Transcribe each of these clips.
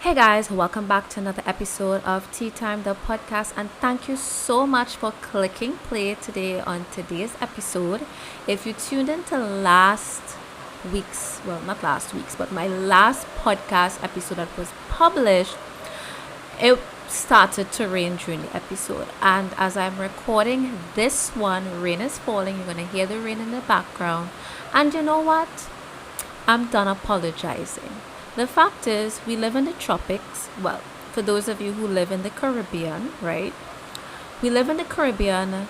Hey guys, welcome back to another episode of Tea Time, the podcast, and thank you so much for clicking play today on today's episode. If you tuned into last week's, well, not last week's, but my last podcast episode that was published, it started to rain during the episode. And as I'm recording this one, rain is falling. You're going to hear the rain in the background. And you know what? I'm done apologizing. The fact is, we live in the tropics. Well, for those of you who live in the Caribbean, right? We live in the Caribbean.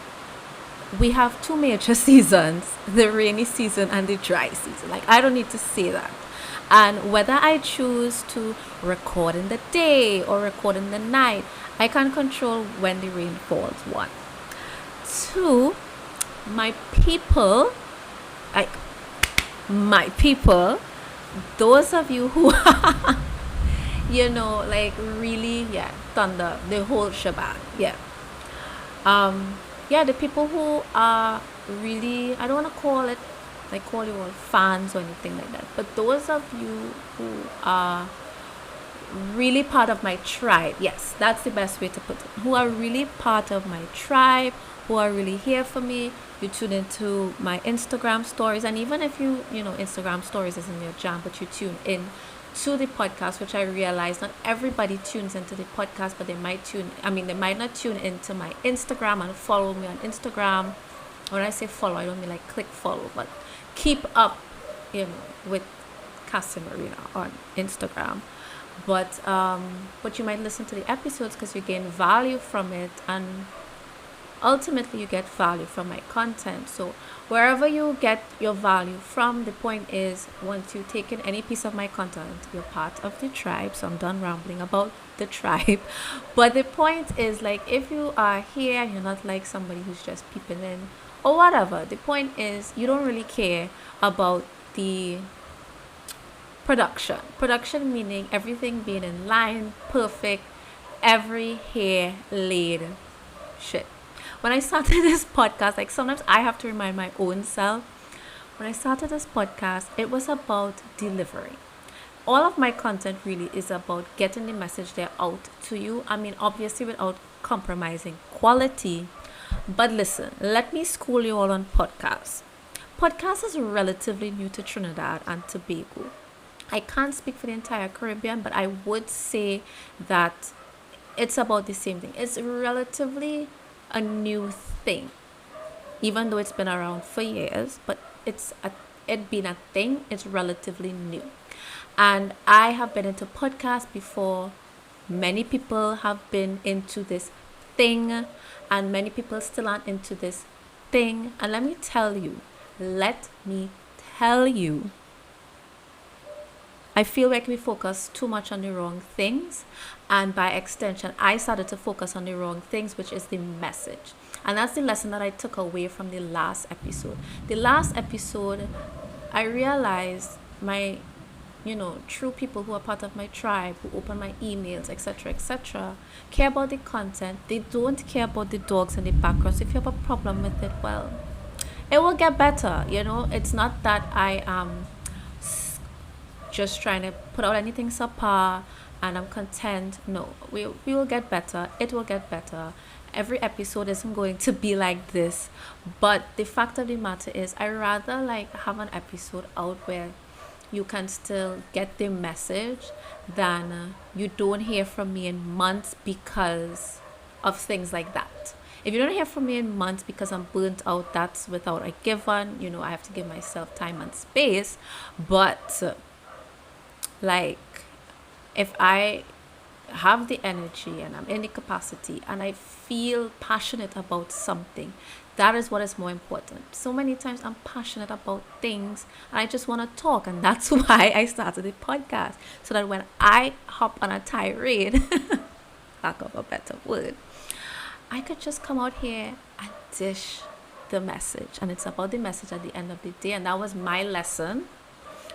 We have two major seasons, the rainy season and the dry season. Like, I don't need to say that. And whether I choose to record in the day or record in the night, I can control when the rain falls. One. Two, my people, like my people, those of you who like really, yeah, thunder, the whole shebang, yeah. Yeah, the people who are really, I don't want to call it, like, call you all fans or anything like that, but those of you who are really part of my tribe, yes, that's the best way to put it, who are really part of my tribe, who are really here for me. You tune into my Instagram stories, and even if Instagram stories isn't your jam, but you tune in to the podcast, which I realize not everybody tunes into the podcast, but they might not tune into my Instagram and follow me on Instagram. When I say follow, I don't mean like click follow, but keep up, with Cassia Marina on Instagram. But you might listen to the episodes because you gain value from it, and ultimately you get value from my content. So wherever you get your value from, the point is, once you take in any piece of my content, you're part of the tribe. So I'm done rambling about the tribe. But the point is, like, if you are here, you're not like somebody who's just peeping in or whatever. The point is, you don't really care about the production meaning everything being in line, perfect, every hair laid. Shit. When I started this podcast, like, sometimes I have to remind my own self, when I started this podcast, it was about delivery. All of my content really is about getting the message there out to you. I mean, obviously without compromising quality. But listen, let me school you all on podcasts. Podcast is relatively new to Trinidad and Tobago. I can't speak for the entire Caribbean, but I would say that it's about the same thing. It's relatively a new thing, even though it's been around for years, but it being a thing, it's relatively new. And I have been into podcasts before. Many people have been into this thing, and many people still aren't into this thing. And let me tell you, I feel like we focus too much on the wrong things, and by extension, I started to focus on the wrong things, which is the message. And that's the lesson that I took away from the last episode. The last episode, I realized my, true people who are part of my tribe, who open my emails, etc., care about the content. They don't care about the dogs in the background. So if you have a problem with it, well, it will get better. It's not that I am just trying to put out anything subpar and I'm content. No, we will get better. It will get better. Every episode isn't going to be like this, but the fact of the matter is, I rather like have an episode out where you can still get the message than you don't hear from me in months because of things like that. If you don't hear from me in months because I'm burnt out, that's without a given. I have to give myself time and space. But like, if I have the energy and I'm in the capacity and I feel passionate about something, that is what is more important. So many times I'm passionate about things and I just want to talk, and that's why I started the podcast, so that when I hop on a tirade, lack of a better word, I could just come out here and dish the message. And it's about the message at the end of the day. And that was my lesson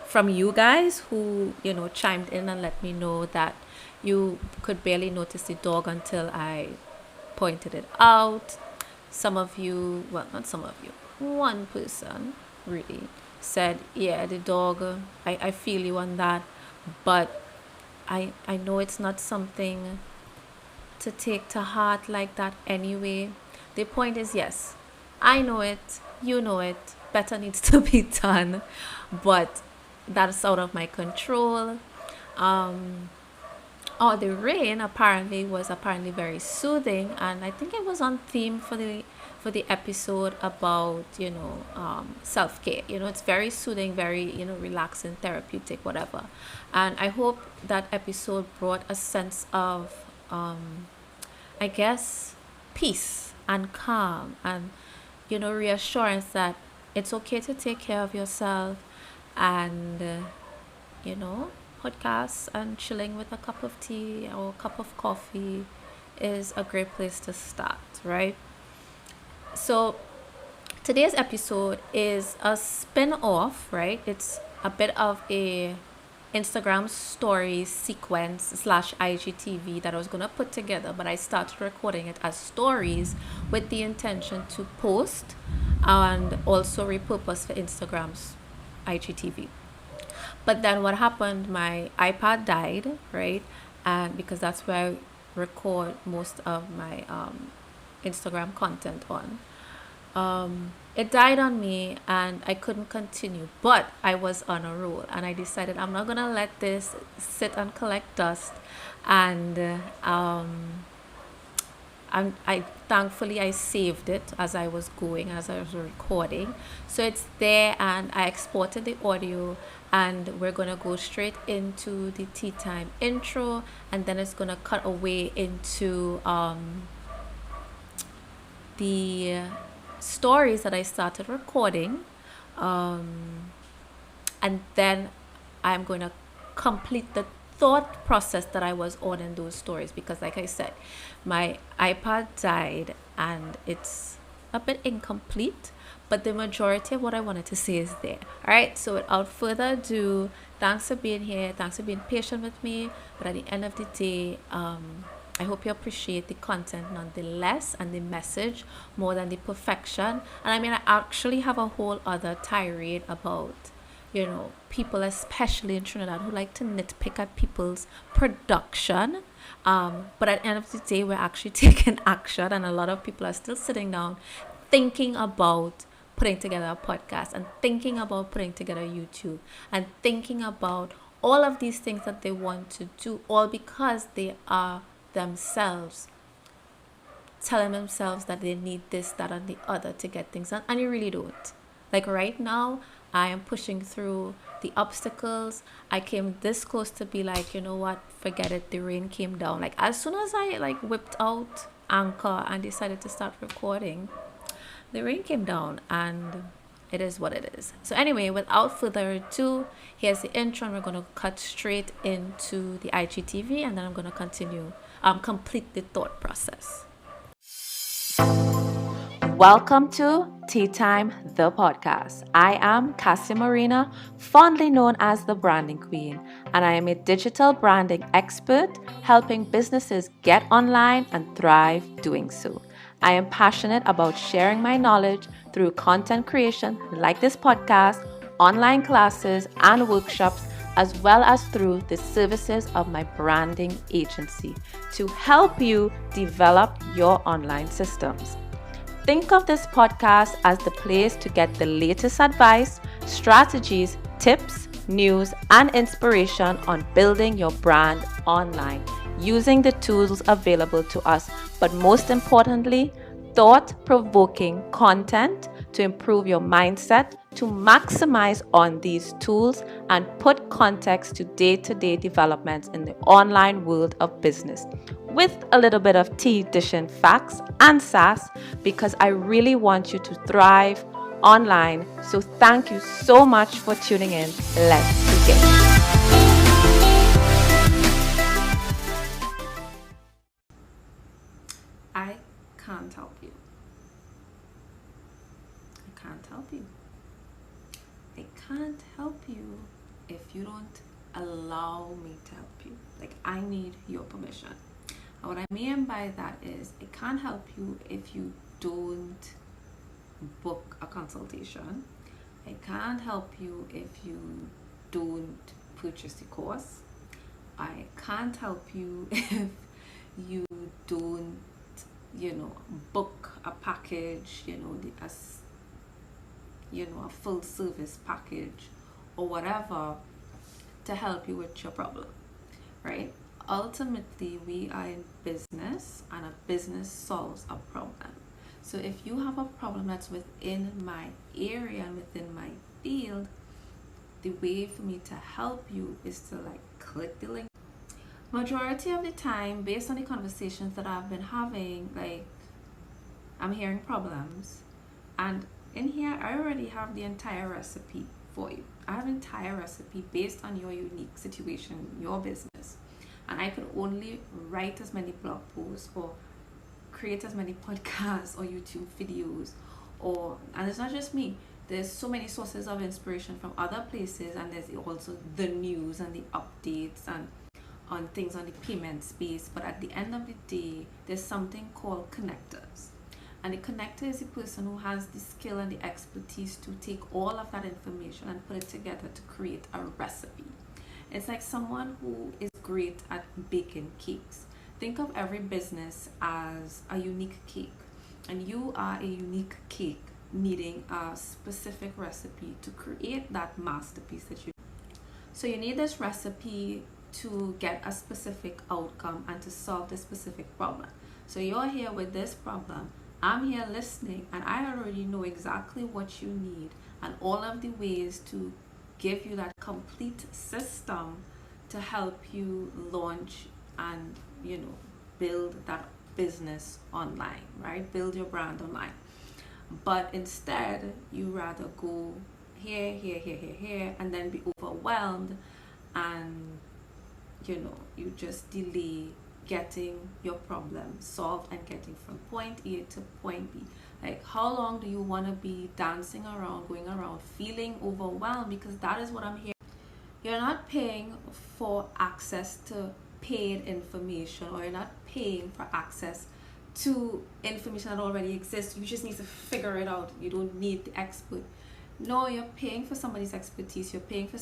from you guys who, chimed in and let me know that you could barely notice the dog until I pointed it out. Some of you, well, not some of you, one person really said, yeah, the dog, I feel you on that. But I know it's not something to take to heart like that anyway. The point is, yes, I know it, you know it, better needs to be done, but that's out of my control. Um, oh, the rain apparently was apparently very soothing, and I think it was on theme for the episode about self care. It's very soothing, very relaxing, therapeutic, whatever. And I hope that episode brought a sense of I guess peace and calm and reassurance that it's okay to take care of yourself and you know, podcasts and chilling with a cup of tea or a cup of coffee is a great place to start, right? So, today's episode is a spin off, right? It's a bit of a Instagram stories sequence slash IGTV that I was gonna put together, but I started recording it as stories with the intention to post and also repurpose for Instagram's IGTV. But then what happened? My iPad died, right? And because that's where I record most of my Instagram content on. It died on me and I couldn't continue, but I was on a roll and I decided I'm not gonna let this sit and collect dust. And I thankfully I saved it as I was going, as I was recording. So it's there and I exported the audio and we're gonna go straight into the tea time intro and then it's gonna cut away into the stories that I started recording. And then I'm going to complete the thought process that I was on in those stories because, like I said, my iPad died and it's a bit incomplete, but the majority of what I wanted to say is there. All right, so without further ado, thanks for being here, thanks for being patient with me. But at the end of the day, I hope you appreciate the content nonetheless and the message more than the perfection. And I mean, I actually have a whole other tirade about, people, especially in Trinidad, who like to nitpick at people's production. But at the end of the day, we're actually taking action, and a lot of people are still sitting down thinking about putting together a podcast and thinking about putting together YouTube and thinking about all of these things that they want to do, all because they are themselves telling themselves that they need this, that, and the other to get things done, and you really don't. Like right now, I am pushing through the obstacles. I came this close to be like, you know what, forget it. The rain came down. Like as soon as I whipped out Anchor and decided to start recording, the rain came down and it is what it is. So anyway, without further ado, here's the intro and we're going to cut straight into the IGTV and then I'm going to continue, complete the thought process. Welcome to Tea Time, the podcast. I am Cassia Marina, fondly known as the Branding Queen, and I am a digital branding expert helping businesses get online and thrive doing so. I am passionate about sharing my knowledge through content creation like this podcast, online classes and workshops, as well as through the services of my branding agency to help you develop your online systems. Think of this podcast as the place to get the latest advice, strategies, tips, news, and inspiration on building your brand online using the tools available to us, but most importantly, thought-provoking content to improve your mindset, to maximize on these tools and put context to day-to-day developments in the online world of business with a little bit of tea dishing facts and sass because I really want you to thrive online. So thank you so much for tuning in. Let's begin. I can't help you. I can't help you. I can't help you if you don't allow me to help you. Like, I need your permission. And what I mean by that is I can't help you if you don't book a consultation. I can't help you if you don't purchase the course. I can't help you if you don't, book a package, a full service package or whatever to help you with your problem, right? Ultimately, we are in business, and a business solves a problem. So if you have a problem that's within my area and within my field, the way for me to help you is to click the link. Majority of the time, based on the conversations that I've been having, I'm hearing problems, and in here I already have the entire recipe for you. I have an entire recipe based on your unique situation, your business, and I could only write as many blog posts or create as many podcasts or YouTube videos, and it's not just me. There's so many sources of inspiration from other places, and there's also the news and the updates and on things on the payment space. But at the end of the day, there's something called connectors, and the connector is the person who has the skill and the expertise to take all of that information and put it together to create a recipe. It's like someone who is great at baking cakes. Think of every business as a unique cake, and you are a unique cake needing a specific recipe to create that masterpiece that you. So you need this recipe to get a specific outcome and to solve this specific problem. So you're here with this problem, I'm here listening, and I already know exactly what you need and all of the ways to give you that complete system to help you launch and build that business online, right? Build your brand online. But instead, you rather go here, and then be overwhelmed, and you just delay getting your problem solved and getting from point A to point B. How long do you want to be dancing around, going around, feeling overwhelmed? Because that is what I'm hearing. You're not paying for access to paid information, or you're not paying for access to information that already exists. You just need to figure it out. You don't need the expert. No, you're paying for somebody's expertise. You're paying for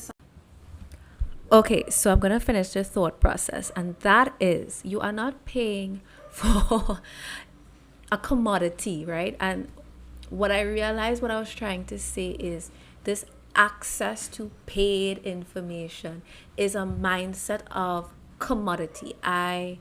Okay, so I'm going to finish the thought process, and that is, you are not paying for a commodity, right? And what I realized, what I was trying to say is, this access to paid information is a mindset of commodity. I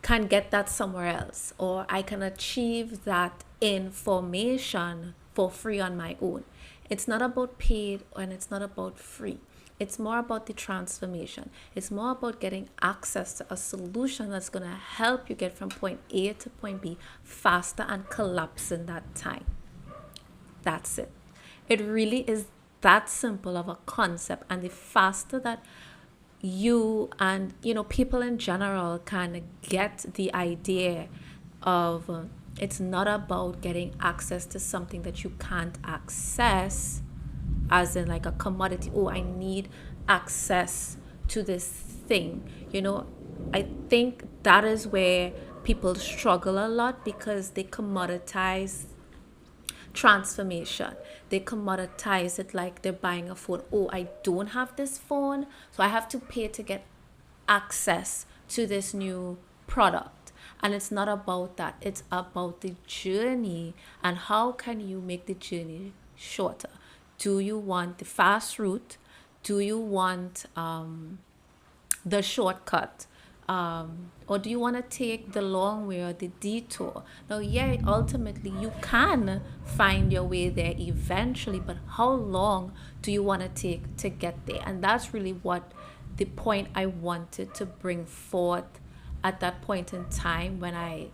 can get that somewhere else, or I can achieve that information for free on my own. It's not about paid and it's not about free. It's more about the transformation. It's more about getting access to a solution that's going to help you get from point A to point B faster and collapsing that time. That's it. It really is that simple of a concept. And the faster that you and people in general can get the idea of it's not about getting access to something that you can't access, as in like a commodity. Oh, I need access to this thing. I think that is where people struggle a lot, because they commoditize transformation. They commoditize it like they're buying a phone. Oh, I don't have this phone, so I have to pay to get access to this new product. And it's not about that. It's about the journey, and how can you make the journey shorter. Do you want the fast route? Do you want the shortcut? Or do you want to take the long way or the detour? Now, yeah, ultimately you can find your way there eventually, but how long do you want to take to get there? And that's really what the point I wanted to bring forth at that point in time, when I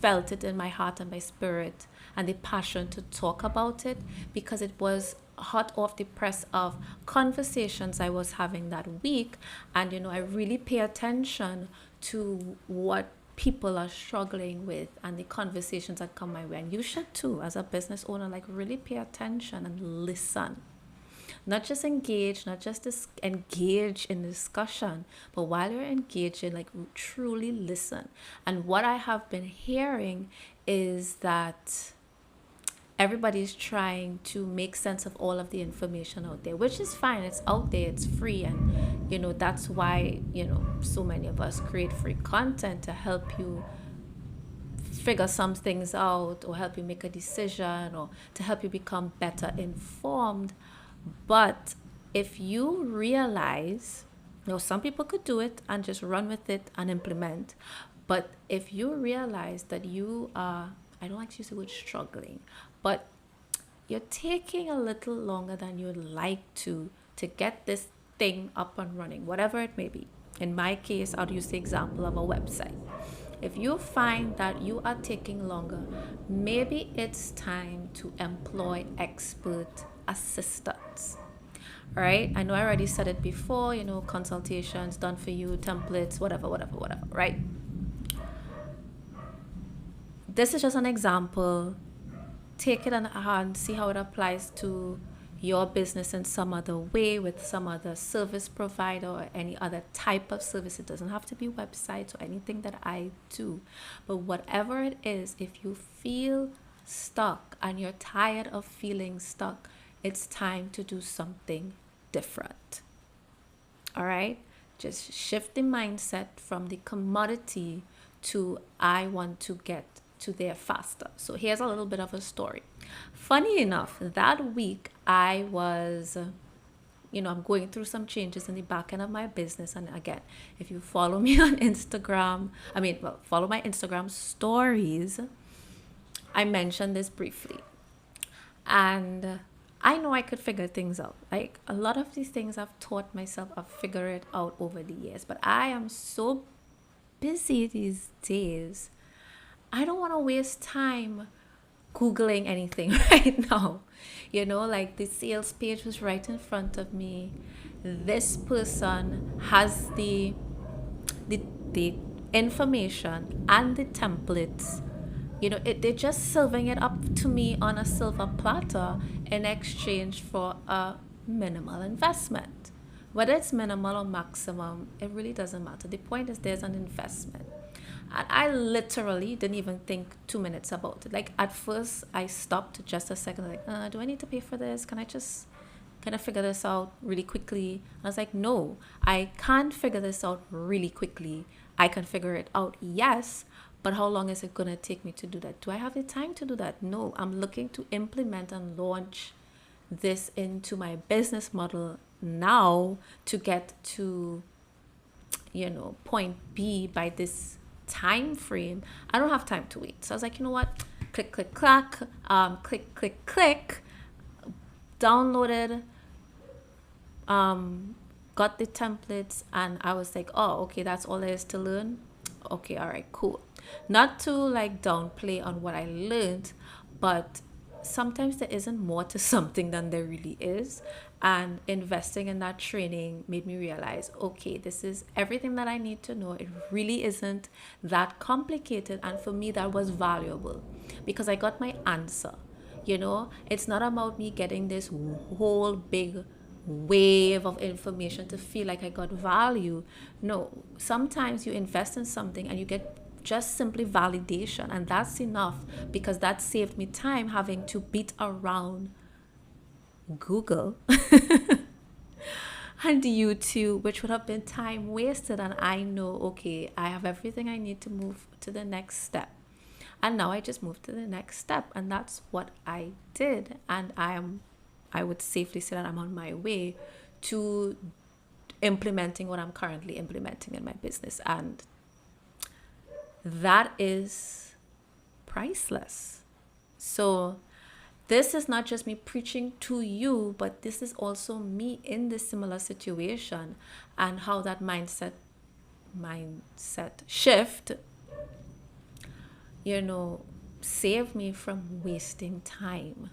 felt it in my heart and my spirit, and the passion to talk about it, because it was hot off the press of conversations I was having that week. And I really pay attention to what people are struggling with and the conversations that come my way. And you should too, as a business owner, really pay attention and listen. Not just engage, not just engage in discussion, but while you're engaging, truly listen. And what I have been hearing is that everybody's trying to make sense of all of the information out there, which is fine. It's out there, it's free, and That's why, so many of us create free content to help you figure some things out, or help you make a decision, or to help you become better informed. But if you realize, some people could do it and just run with it and implement. But if you realize that you are, I don't like to use the word struggling, but you're taking a little longer than you'd like to get this thing up and running, whatever it may be. In my case, I'll use the example of a website. If you find that you are taking longer, maybe it's time to employ expert assistants. All right? I know I already said it before, consultations done for you, templates, whatever, right? This is just an example. Take it in hand, see how it applies to your business in some other way, with some other service provider or any other type of service. It doesn't have to be websites or anything that I do, but whatever it is, if you feel stuck and you're tired of feeling stuck, it's time to do something different. All right, just shift the mindset from the commodity to I want to get to there faster. So here's a little bit of a story. Funny enough, that week I was, I'm going through some changes in the back end of my business. And again, if you follow me on Instagram, follow my Instagram stories, I mentioned this briefly. And I know I could figure things out. Like a lot of these things I've taught myself, I've figured it out over the years. But I am so busy these days. I don't want to waste time Googling anything right now. Like the sales page was right in front of me. This person has the information and the templates. They're just serving it up to me on a silver platter in exchange for a minimal investment. Whether it's minimal or maximum, it really doesn't matter. The point is there's an investment. And I literally didn't even think 2 minutes about it. Like at first I stopped just a second, like, do I need to pay for this? Can I figure this out really quickly? I was like, no, I can't figure this out really quickly. I can figure it out, yes, but how long is it going to take me to do that? Do I have the time to do that? No, I'm looking to implement and launch this into my business model now to get to, point B by this time frame. I don't have time to wait. So I was like, you know what? Click, click, clack, click, downloaded, got the templates, and I was like, oh, okay, that's all there is to learn. Okay, all right, cool. Not to like downplay on what I learned, but sometimes there isn't more to something than there really is. And investing in that training made me realize, okay, this is everything that I need to know. It really isn't that complicated. And for me, that was valuable because I got my answer. It's not about me getting this whole big wave of information to feel like I got value. No, sometimes you invest in something and you get just simply validation, and that's enough, because that saved me time having to beat around Google and YouTube, which would have been time wasted. And I know, okay, I have everything I need to move to the next step. And now I just moved to the next step, and that's what I did. And I would safely say that I'm on my way to implementing what I'm currently implementing in my business. And that is priceless. So this is not just me preaching to you, but this is also me in this similar situation, and how that mindset shift, saved me from wasting time.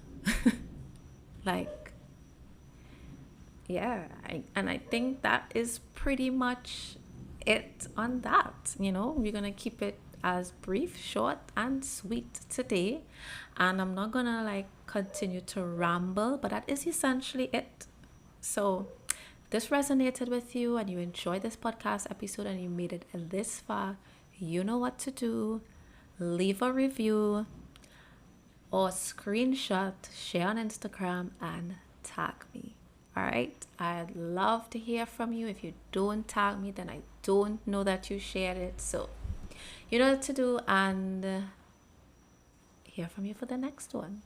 I think that is pretty much it on that. We're gonna keep it as brief, short, and sweet today, and I'm not gonna continue to ramble, but that is essentially it. So this resonated with you and you enjoyed this podcast episode and you made it this far, you know what to do. Leave a review or screenshot, share on Instagram, and tag me. All right. I'd love to hear from you. If you don't tag me, then I don't know that you shared it. So you know what to do, and hear from you for the next one.